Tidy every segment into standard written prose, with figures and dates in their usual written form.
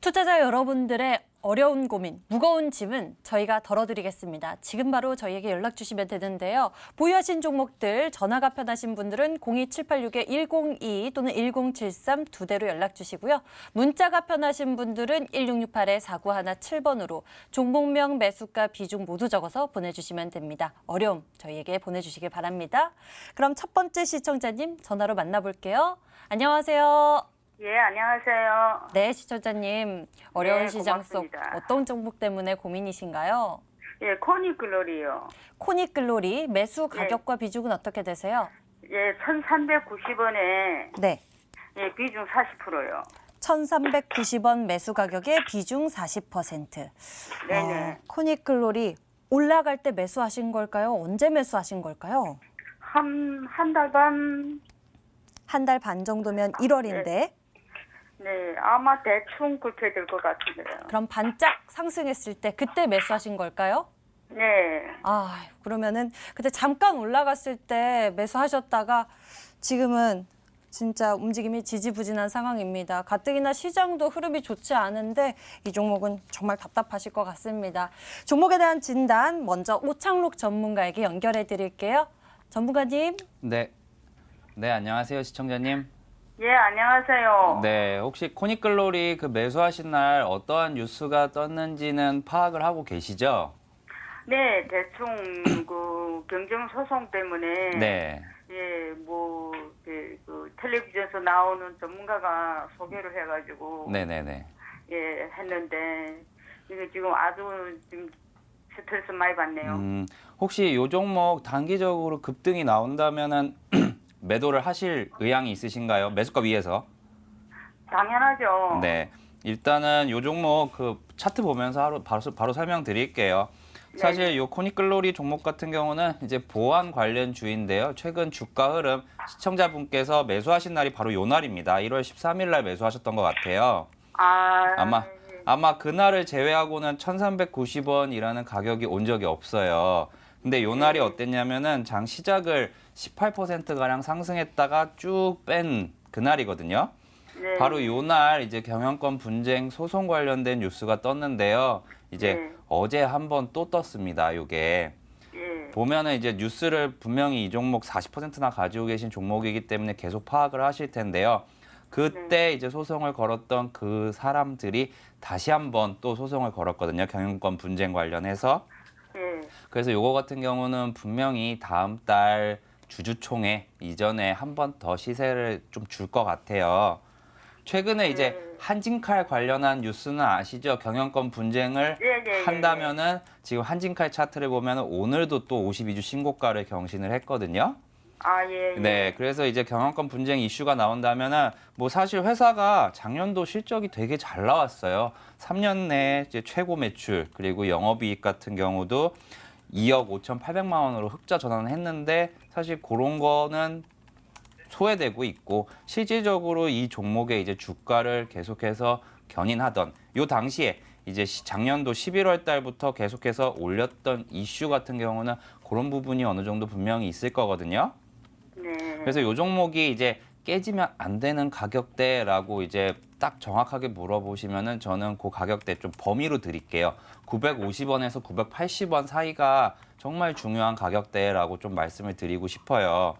투자자 여러분들의 어려운 고민, 무거운 짐은 저희가 덜어드리겠습니다. 지금 바로 저희에게 연락 주시면 되는데요. 보유하신 종목들 전화가 편하신 분들은 02786-1022 또는 1073 두 대로 연락 주시고요. 문자가 편하신 분들은 1668-4917번으로 종목명, 매수가, 비중 모두 적어서 보내주시면 됩니다. 어려움 저희에게 보내주시길 바랍니다. 그럼 첫 번째 시청자님 전화로 만나볼게요. 안녕하세요. 예, 안녕하세요. 네, 시청자님. 어려운 네, 시장 속 고맙습니다. 어떤 종목 때문에 고민이신가요? 예, 코니글로리요. 코닉글로리 매수 가격과 비중은 어떻게 되세요? 예, 1,390원에 네. 예, 비중 40%요. 1,390원 매수 가격에 비중 40%. 네네. 코닉글로리 올라갈 때 매수하신 걸까요? 언제 매수하신 걸까요? 한 달 반, 한 달 반 정도면 1월인데. 네, 아마 대충 그렇게 될 것 같은데요. 그럼 반짝 상승했을 때 그때 매수하신 걸까요? 네, 그러면은 그때 잠깐 올라갔을 때 매수하셨다가 지금은 진짜 움직임이 지지부진한 상황입니다. 가뜩이나 시장도 흐름이 좋지 않은데 이 종목은 정말 답답하실 것 같습니다. 종목에 대한 진단 먼저 오창록 전문가에게 연결해 드릴게요. 전문가님. 네. 네, 안녕하세요, 시청자님. 예, 안녕하세요. 네, 혹시 코닉글로리 그 매수하신 날 어떠한 뉴스가 떴는지는 파악을 하고 계시죠? 네, 대충 그 경정 소송 때문에 네. 예, 뭐 그 텔레비전에서 나오는 전문가가 소개를 해가지고 네네네. 예, 했는데 이게 지금 아주 지금 스트레스 많이 받네요. 혹시 요 종목 단기적으로 급등이 나온다면은 매도를 하실 의향이 있으신가요? 매수가 위에서? 당연하죠. 네. 일단은 요 종목 그 차트 보면서 바로 설명드릴게요. 사실 요 코닉글로리 종목 같은 경우는 이제 보안 관련 주인데요. 최근 주가 흐름 시청자분께서 매수하신 날이 바로 요 날입니다. 1월 13일 날 매수하셨던 것 같아요. 아마 그날을 제외하고는 1,390원이라는 가격이 온 적이 없어요. 근데 요 날이 어땠냐면은 장 시작을 18%가량 상승했다가 쭉 뺀 그날이거든요. 네. 바로 요 날 이제 경영권 분쟁 소송 관련된 뉴스가 떴는데요. 이제 어제 한번 또 떴습니다. 요게. 예. 보면은 이제 뉴스를 분명히 이 종목 40%나 가지고 계신 종목이기 때문에 계속 파악을 하실 텐데요. 그때 이제 소송을 걸었던 그 사람들이 다시 한번 또 소송을 걸었거든요. 경영권 분쟁 관련해서. 예. 그래서 요거 같은 경우는 분명히 다음 달 주주총회 이전에 한 번 더 시세를 좀 줄 것 같아요. 최근에 이제 한진칼 관련한 뉴스는 아시죠? 경영권 분쟁을 한다면은 지금 한진칼 차트를 보면 오늘도 또 52주 신고가를 경신을 했거든요. 예. 네, 그래서 이제 경영권 분쟁 이슈가 나온다면은 뭐 사실 회사가 작년도 실적이 되게 잘 나왔어요. 3년 내에 이제 최고 매출 그리고 영업이익 같은 경우도 2억 5,800만 원으로 흑자 전환을 했는데 사실 그런 거는 소외되고 있고 실질적으로 이 종목의 이제 주가를 계속해서 견인하던 요 당시에 이제 작년도 11월 달부터 계속해서 올렸던 이슈 같은 경우는 그런 부분이 어느 정도 분명히 있을 거거든요. 네. 그래서 요 종목이 이제 깨지면 안 되는 가격대라고 이제 딱 정확하게 물어보시면은 저는 그 가격대 좀 범위로 드릴게요. 950원에서 980원 사이가 정말 중요한 가격대라고 좀 말씀을 드리고 싶어요.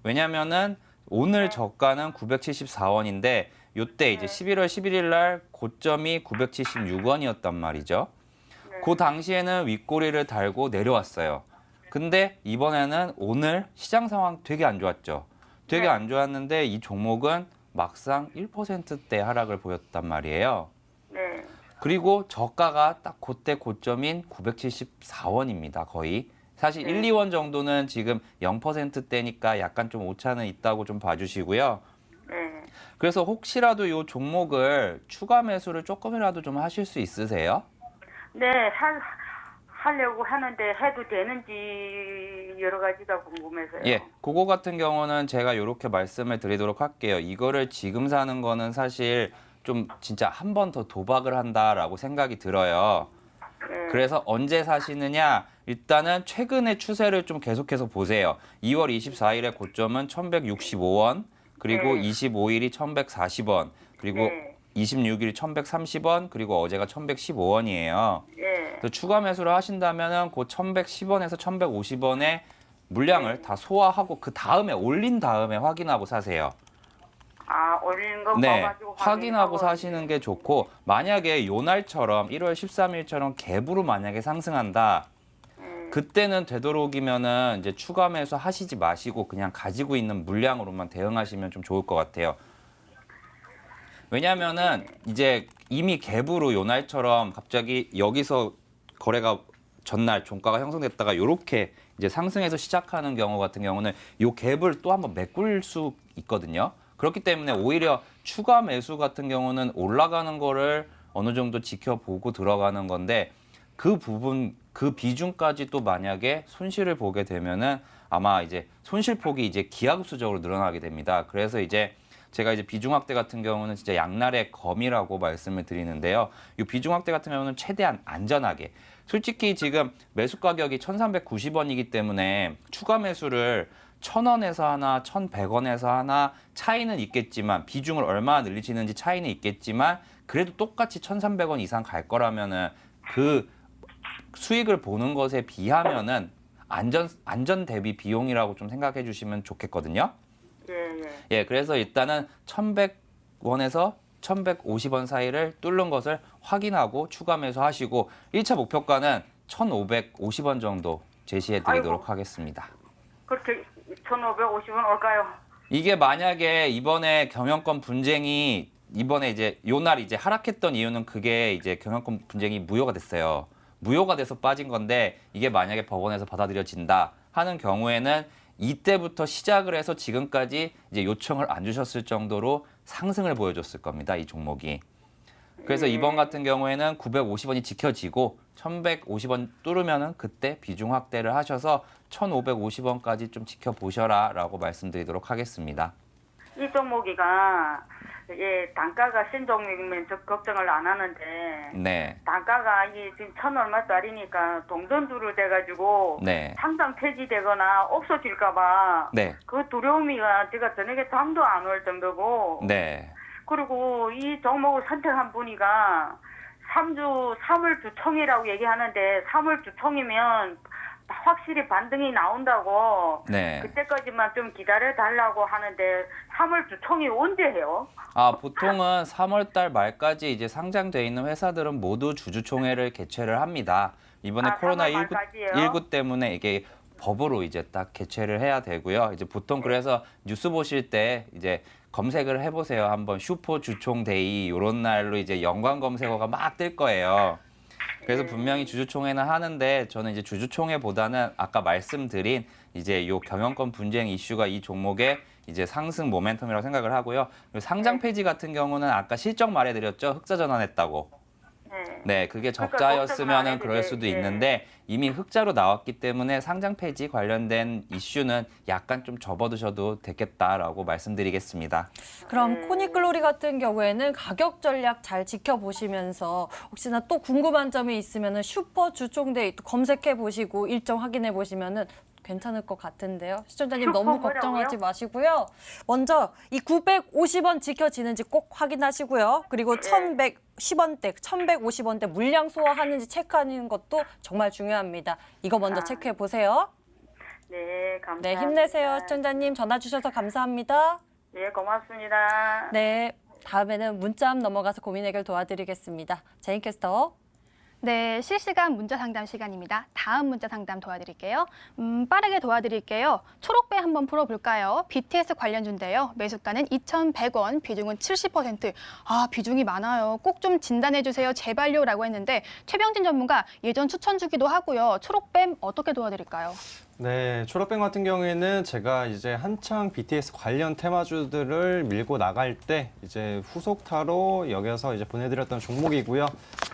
왜냐면은 오늘 저가는 974원인데 요때 이제 11월 11일 날 고점이 976원이었단 말이죠. 그 당시에는 윗꼬리를 달고 내려왔어요. 근데 이번에는 오늘 시장 상황 되게 안 좋았죠. 되게 안 좋았는데 이 종목은 막상 1%대 하락을 보였단 말이에요. 네. 그리고 저가가 딱 그때 고점인 974원입니다. 거의. 사실 1, 2원 정도는 지금 0%대니까 약간 좀 오차는 있다고 좀 봐주시고요. 네. 그래서 혹시라도 이 종목을 추가 매수를 조금이라도 좀 하실 수 있으세요? 네, 하려고 하는데 해도 되는지 여러 가지가 궁금해서요. 예, 그거 같은 경우는 제가 이렇게 말씀을 드리도록 할게요. 이거를 지금 사는 거는 사실 좀 진짜 한 번 더 도박을 한다라고 생각이 들어요. 그래서 언제 사시느냐? 일단은 최근의 추세를 좀 계속해서 보세요. 2월 24일의 고점은 1,165원, 그리고 25일이 1,140원, 그리고 26일 1,130원, 그리고 어제가 1,115원이에요. 예. 추가 매수를 하신다면은 그 1,110원에서 1,150원의 물량을 다 소화하고 그 다음에 올린 다음에 확인하고 사세요. 아, 올리는 거 네, 봐가지고 확인하고 사시는 게 좋고, 만약에 요 날처럼 1월 13일처럼 갭으로 만약에 상승한다. 그때는 되도록이면은 이제 추가 매수 하시지 마시고 그냥 가지고 있는 물량으로만 대응하시면 좀 좋을 것 같아요. 왜냐면은 이제 이미 갭으로 요 날처럼 갑자기 여기서 거래가 전날 종가가 형성됐다가 요렇게 이제 상승해서 시작하는 경우 같은 경우는 요 갭을 또 한번 메꿀 수 있거든요. 그렇기 때문에 오히려 추가 매수 같은 경우는 올라가는 거를 어느 정도 지켜보고 들어가는 건데, 그 부분, 그 비중까지 또 만약에 손실을 보게 되면은 아마 이제 손실폭이 이제 기하급수적으로 늘어나게 됩니다. 그래서 이제 제가 이제 비중 확대 같은 경우는 진짜 양날의 검이라고 말씀을 드리는데요. 이 비중 확대 같은 경우는 최대한 안전하게. 솔직히 지금 매수 가격이 1,390원이기 때문에 추가 매수를 1,000원에서 하나, 1,100원에서 하나 차이는 있겠지만, 비중을 얼마나 늘리시는지 차이는 있겠지만, 그래도 똑같이 1,300원 이상 갈 거라면은 그 수익을 보는 것에 비하면은 안전 대비 비용이라고 좀 생각해 주시면 좋겠거든요. 예, 그래서 일단은 1,100원에서 1,150원 사이를 뚫는 것을 확인하고 추가 매수하시고, 1차 목표가는 1,550원 정도 제시해 드리도록 하겠습니다. 그렇게 1,550원 올까요? 이게 만약에 이번에 경영권 분쟁이 이번에 이제 요 날 이제 하락했던 이유는 그게 이제 경영권 분쟁이 무효가 됐어요. 무효가 돼서 빠진 건데, 이게 만약에 법원에서 받아들여진다 하는 경우에는 이때부터 시작을 해서 지금까지 이제 요청을 안 주셨을 정도로 상승을 보여줬을 겁니다, 이 종목이. 그래서 이번 같은 경우에는 950원이 지켜지고 1,150원 뚫으면은 그때 비중 확대를 하셔서 1,550원까지 좀 지켜보셔라라고 말씀드리도록 하겠습니다. 이 종목이가 예, 단가가 신종이면 저 걱정을 안 하는데 네. 단가가 이게 지금 1,000얼마짜리니까 동전주를 돼가지고 네. 상장 폐지되거나 없어질까봐 네. 그 두려움이가 제가 저녁에 잠도 안 올 정도고 네. 그리고 이 종목을 선택한 분이가 3월 주총이라고 얘기하는데 3월 주총이면 확실히 반등이 나온다고 네. 그때까지만 좀 기다려 달라고 하는데 3월 주총이 언제 해요? 보통은 3월 달 말까지 이제 상장돼 있는 회사들은 모두 주주총회를 개최를 합니다. 이번에 3월 말까지예요? 코로나19 때문에 이게 법으로 이제 딱 개최를 해야 되고요. 이제 보통 그래서 뉴스 보실 때 이제 검색을 해보세요. 한번 슈퍼 주총 데이 이런 날로 이제 연관 검색어가 막 뜰 거예요. 그래서 분명히 주주총회는 하는데, 저는 이제 주주총회보다는 아까 말씀드린 이제 요 경영권 분쟁 이슈가 이 종목의 이제 상승 모멘텀이라고 생각을 하고요. 그리고 상장 폐지 같은 경우는 아까 실적 말해드렸죠. 흑자 전환했다고. 네, 그게 적자였으면은 그럴 수도 있는데 이미 흑자로 나왔기 때문에 상장 폐지 관련된 이슈는 약간 좀 접어두셔도 되겠다라고 말씀드리겠습니다. 그럼 코닉글로리 같은 경우에는 가격 전략 잘 지켜보시면서 혹시나 또 궁금한 점이 있으면 슈퍼 주총데이 또 검색해 보시고 일정 확인해 보시면은 괜찮을 것 같은데요. 시청자님 너무 걱정하지 마시고요. 먼저 이 950원 지켜지는지 꼭 확인하시고요. 그리고 1,110원대, 1,150원대 물량 소화하는지 체크하는 것도 정말 중요합니다. 이거 먼저 체크해 보세요. 네, 감사합니다. 네, 힘내세요. 시청자님 전화 주셔서 감사합니다. 네, 고맙습니다. 네, 다음에는 문자 넘어가서 고민 해결 도와드리겠습니다. 제인캐스터. 네, 실시간 문자 상담 시간입니다. 다음 문자 상담 도와드릴게요. 빠르게 도와드릴게요. 초록배 한번 풀어볼까요? BTS 관련주인데요. 매수가는 2,100원, 비중은 70%. 비중이 많아요. 꼭 좀 진단해주세요. 제발요라고 했는데 최병진 전문가 예전 추천주기도 하고요. 초록뱀 어떻게 도와드릴까요? 네, 초록뱀 같은 경우에는 제가 이제 한창 BTS 관련 테마주들을 밀고 나갈 때 이제 후속타로 여겨서 이제 보내드렸던 종목이고요.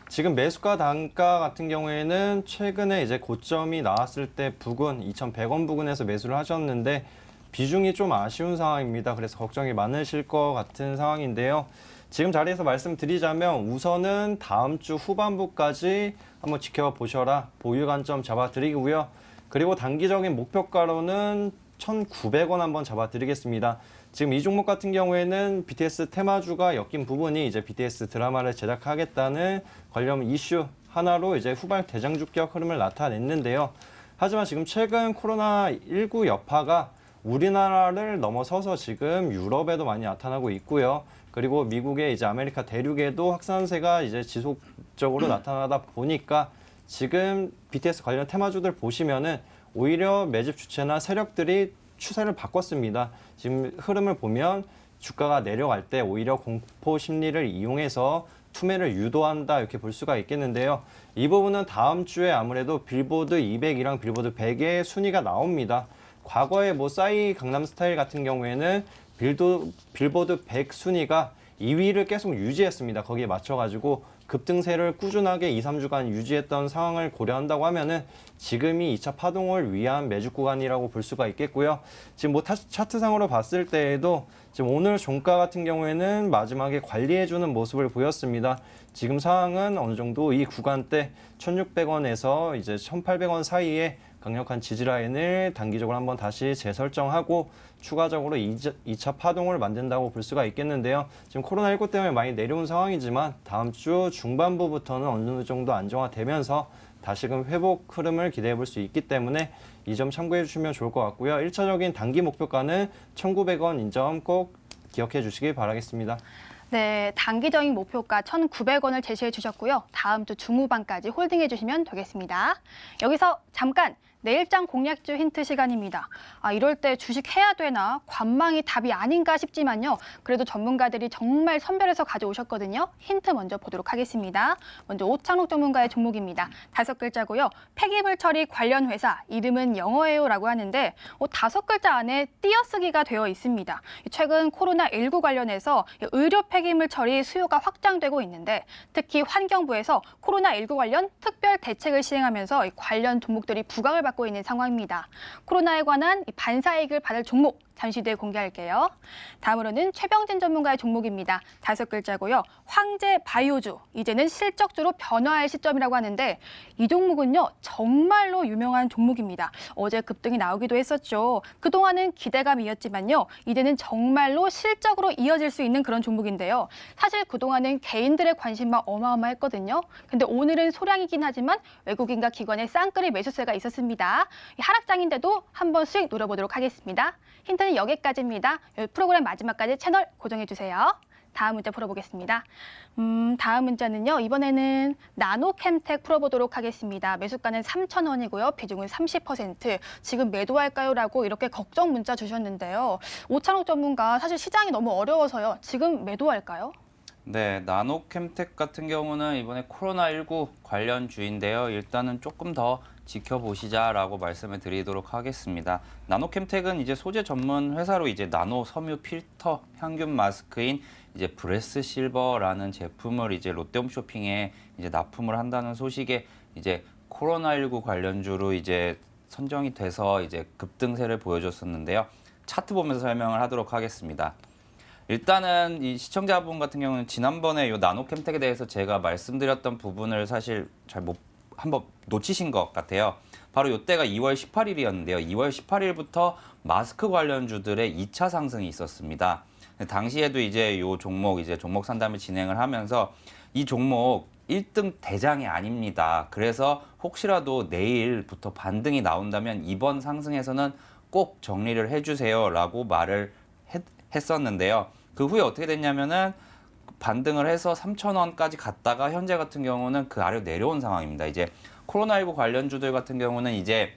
지금 매수가 단가 같은 경우에는 최근에 이제 고점이 나왔을 때 부근 2,100원 부근에서 매수를 하셨는데 비중이 좀 아쉬운 상황입니다. 그래서 걱정이 많으실 것 같은 상황인데요. 지금 자리에서 말씀드리자면 우선은 다음 주 후반부까지 한번 지켜보셔라. 보유 관점 잡아드리고요. 그리고 단기적인 목표가로는 1,900원 한번 잡아드리겠습니다. 지금 이 종목 같은 경우에는 BTS 테마주가 엮인 부분이 이제 BTS 드라마를 제작하겠다는 관련 이슈 하나로 이제 후발 대장주격 흐름을 나타냈는데요. 하지만 지금 최근 코로나19 여파가 우리나라를 넘어서서 지금 유럽에도 많이 나타나고 있고요. 그리고 미국의 이제 아메리카 대륙에도 확산세가 이제 지속적으로 나타나다 보니까 지금 BTS 관련 테마주들 보시면은 오히려 매집 주체나 세력들이 추세를 바꿨습니다. 지금 흐름을 보면 주가가 내려갈 때 오히려 공포 심리를 이용해서 투매를 유도한다 이렇게 볼 수가 있겠는데요. 이 부분은 다음 주에 아무래도 빌보드 200이랑 빌보드 100의 순위가 나옵니다. 과거에 뭐 싸이 강남스타일 같은 경우에는 빌보드 100 순위가 2위를 계속 유지했습니다. 거기에 맞춰가지고 급등세를 꾸준하게 2, 3주간 유지했던 상황을 고려한다고 하면은 지금이 2차 파동을 위한 매집 구간이라고 볼 수가 있겠고요. 지금 뭐 차트상으로 봤을 때에도 지금 오늘 종가 같은 경우에는 마지막에 관리해주는 모습을 보였습니다. 지금 상황은 어느 정도 이 구간대 1,600원에서 이제 1,800원 사이에 강력한 지지라인을 단기적으로 한번 다시 재설정하고 추가적으로 2차 파동을 만든다고 볼 수가 있겠는데요. 지금 코로나19 때문에 많이 내려온 상황이지만 다음 주 중반부부터는 어느 정도 안정화되면서 다시금 회복 흐름을 기대해 볼 수 있기 때문에 이 점 참고해 주시면 좋을 것 같고요. 1차적인 단기 목표가는 1,900원인 점 꼭 기억해 주시길 바라겠습니다. 네, 단기적인 목표가 1,900원을 제시해 주셨고요. 다음 주 중후반까지 홀딩해 주시면 되겠습니다. 여기서 잠깐 내일장 공략주 힌트 시간입니다. 이럴 때 주식 해야 되나? 관망이 답이 아닌가 싶지만요. 그래도 전문가들이 정말 선별해서 가져오셨거든요. 힌트 먼저 보도록 하겠습니다. 먼저 오창록 전문가의 종목입니다. 5글자고요. 폐기물 처리 관련 회사, 이름은 영어예요라고 하는데 5글자 안에 띄어쓰기가 되어 있습니다. 최근 코로나19 관련해서 의료 폐기물 처리 수요가 확장되고 있는데 특히 환경부에서 코로나19 관련 특별 대책을 시행하면서 관련 종목들이 부각을 받고 있는 상황입니다. 코로나에 관한 반사이익을 받을 종목 잠시 뒤에 공개할게요. 다음으로는 최병진 전문가의 종목입니다. 5글자고요. 황제 바이오주, 이제는 실적주로 변화할 시점이라고 하는데 이 종목은요. 정말로 유명한 종목입니다. 어제 급등이 나오기도 했었죠. 그동안은 기대감이었지만요. 이제는 정말로 실적으로 이어질 수 있는 그런 종목인데요. 사실 그동안은 개인들의 관심만 어마어마했거든요. 근데 오늘은 소량이긴 하지만 외국인과 기관의 쌍끌이 매수세가 있었습니다. 이 하락장인데도 한번 수익 노려보도록 하겠습니다. 힌트는 여기까지입니다. 프로그램 마지막까지 채널 고정해주세요. 다음 문제 풀어보겠습니다. 다음 문제는요. 이번에는 나노캠텍 풀어보도록 하겠습니다. 매수가는 3,000원이고요. 비중은 30%. 지금 매도할까요? 라고 이렇게 걱정 문자 주셨는데요. 오창록 전문가, 사실 시장이 너무 어려워서요. 지금 매도할까요? 네, 나노캠텍 같은 경우는 이번에 코로나19 관련주인데요. 일단은 조금 더 지켜보시자라고 말씀을 드리도록 하겠습니다. 나노캠텍은 이제 소재 전문 회사로 이제 나노 섬유 필터 향균 마스크인 이제 브레스 실버라는 제품을 이제 롯데홈쇼핑에 이제 납품을 한다는 소식에 이제 코로나19 관련주로 이제 선정이 돼서 이제 급등세를 보여줬었는데요. 차트 보면서 설명을 하도록 하겠습니다. 일단은 이 시청자분 같은 경우는 지난번에 이 나노캠텍에 대해서 제가 말씀드렸던 부분을 사실 한번 놓치신 것 같아요. 바로 이때가 2월 18일이었는데요. 2월 18일부터 마스크 관련주들의 2차 상승이 있었습니다. 당시에도 이제 이 종목, 종목 상담을 진행을 하면서 이 종목 1등 대장이 아닙니다. 그래서 혹시라도 내일부터 반등이 나온다면 이번 상승에서는 꼭 정리를 해주세요라고 말을 했었는데요. 그 후에 어떻게 됐냐면은 반등을 해서 3,000원까지 갔다가 현재 같은 경우는 그 아래로 내려온 상황입니다. 이제 코로나19 관련주들 같은 경우는 이제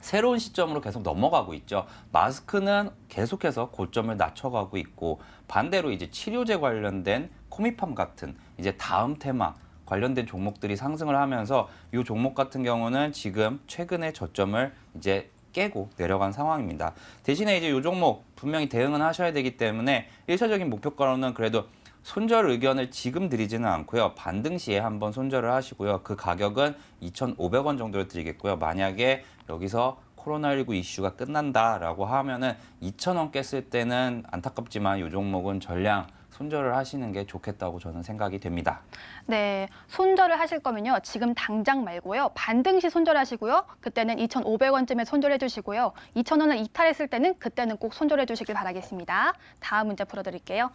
새로운 시점으로 계속 넘어가고 있죠. 마스크는 계속해서 고점을 낮춰가고 있고 반대로 이제 치료제 관련된 코미팜 같은 이제 다음 테마 관련된 종목들이 상승을 하면서 이 종목 같은 경우는 지금 최근에 저점을 이제 깨고 내려간 상황입니다. 대신에 이제 이 종목 분명히 대응은 하셔야 되기 때문에 1차적인 목표가로는 그래도 손절 의견을 지금 드리지는 않고요. 반등 시에 한번 손절을 하시고요. 그 가격은 2,500원 정도로 드리겠고요. 만약에 여기서 코로나19 이슈가 끝난다라고 하면은 2,000원 깼을 때는 안타깝지만 이 종목은 전량 손절을 하시는 게 좋겠다고 저는 생각이 됩니다. 네, 손절을 하실 거면요. 지금 당장 말고요. 반등 시 손절하시고요. 그때는 2,500원쯤에 손절해 주시고요. 2,000원을 이탈했을 때는 그때는 꼭 손절해 주시길 바라겠습니다. 다음 문제 풀어드릴게요.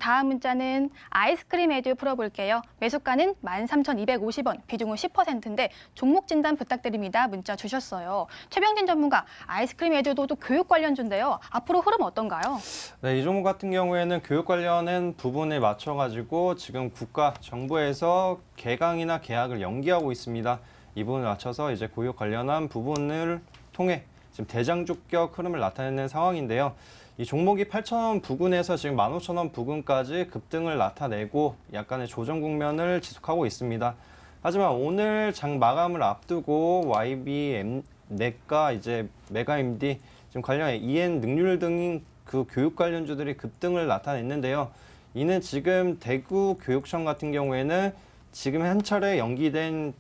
다음 문자는 아이스크림 에듀 풀어볼게요. 매수가는 13,250원, 비중은 10%인데 종목 진단 부탁드립니다. 문자 주셨어요. 최병진 전문가, 아이스크림 에듀도 또 교육 관련주인데요. 앞으로 흐름 어떤가요? 네, 이 종목 같은 경우에는 교육 관련된 부분에 맞춰가지고 지금 국가 정부에서 개강이나 개학을 연기하고 있습니다. 이 부분을 맞춰서 이제 교육 관련한 부분을 통해 지금 대장주격 흐름을 나타내는 상황인데요. 이 종목이 8,000원 부근에서 지금 15,000원 부근까지 급등을 나타내고 약간의 조정 국면을 지속하고 있습니다. 하지만 오늘 장 마감을 앞두고 YB, 넷과 이제 메가MD 지금 관련해 EN 능률 등인 그 교육 관련주들이 급등을 나타냈는데요. 이는 지금 대구 교육청 같은 경우에는 지금 한 차례 연기된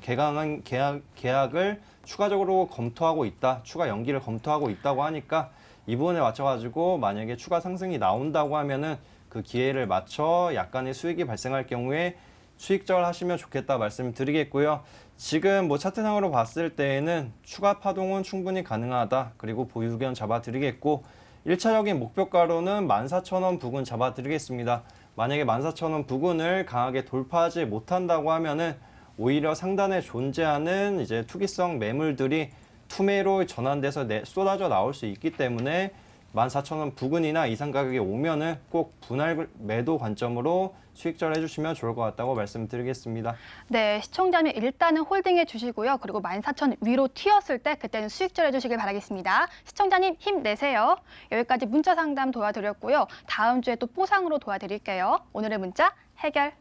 개강한 계약을 추가적으로 검토하고 있다, 추가 연기를 검토하고 있다고 하니까 이 부분에 맞춰가지고 만약에 추가 상승이 나온다고 하면은 그 기회를 맞춰 약간의 수익이 발생할 경우에 수익절 하시면 좋겠다 말씀드리겠고요. 지금 뭐 차트상으로 봤을 때에는 추가 파동은 충분히 가능하다. 그리고 보유 의견 잡아드리겠고 1차적인 목표가로는 14,000원 부근 잡아드리겠습니다. 만약에 14,000원 부근을 강하게 돌파하지 못한다고 하면은 오히려 상단에 존재하는 이제 투기성 매물들이 투매로 전환돼서 쏟아져 나올 수 있기 때문에 14,000원 부근이나 이상 가격이 오면은 꼭 분할 매도 관점으로 수익절 해주시면 좋을 것 같다고 말씀드리겠습니다. 네, 시청자님 일단은 홀딩해 주시고요. 그리고 14,000 위로 튀었을 때 그때는 수익절 해주시길 바라겠습니다. 시청자님 힘내세요. 여기까지 문자 상담 도와드렸고요. 다음 주에 또 뽀상으로 도와드릴게요. 오늘의 문자 해결.